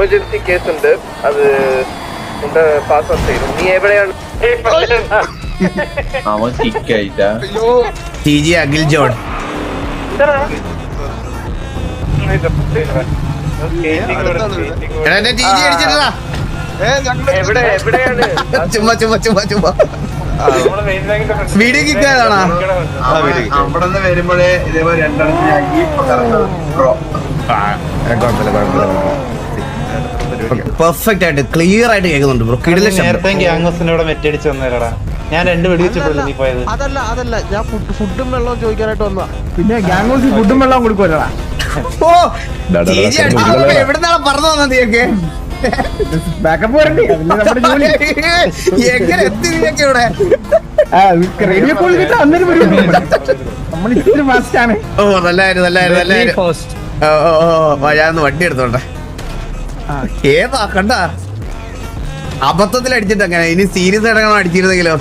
Emergency case ഉണ്ട്, അത് pass out ചെയ്തു. നീ എവിടെയാണ്? അവൻ കിക്കായിട്ടാ TG അഖിൽ ജോൺ. എടാ TG അടിച്ചിട്ടാ എവിടെയാണ്? ചുമ്മാ വീഡിയോ കിക്കാതാണോ? അവിടെ നിന്ന് വരുമ്പോഴേ ഇതേപോലെ രണ്ടെണ്ണത്തിനാക്കി പെർഫെക്റ്റ് ആയിട്ട് ക്ലിയർ ആയിട്ട് കേൾക്കുന്നുണ്ട് ബ്രോ. കിടില നേരത്തെ ഗ്യാങ്സിനോട് മെറ്റടിച്ച് വന്നേരടാ. ഞാൻ 2 വെടിവെച്ചപ്പോഴല്ലേ നീ പോയത്? അതല്ല ഞാൻ ഫുഡും വെള്ളവും ചോദിക്കാനായിട്ട് വന്നതാ. പിന്നെ ഗ്യാങ് ഫുഡും വെള്ളം കൊടുക്കുമല്ലോടാ. ഓ TG അടിച്ചപ്പോ എവിടുന്നാണ് പറഞ്ഞു തന്നത് നീയൊക്കെ? ബാക്കപ്പ് വരണ്ടേ? നമ്മുടെ ജോലി എങ്ങനെ എത്തി നീയൊക്കെ ഇവിടെ? റേഡിയോ കോൾ കിട്ടാ അന്നേരം നമ്മൾ ഇത്തിരി ഫാസ്റ്റ് ആണ്. ഓ നല്ലായിരുന്നു. ഓ ഞാനൊന്ന് വണ്ടി എടുത്തോട്ടെ. ഏതാ കണ്ട അബദ്ധത്തിൽ അടിച്ചിട്ട് അങ്ങനെ. ഇനി സീരിയസ് ആയിട്ടാണ് അടിച്ചിരുന്നെങ്കിലോ?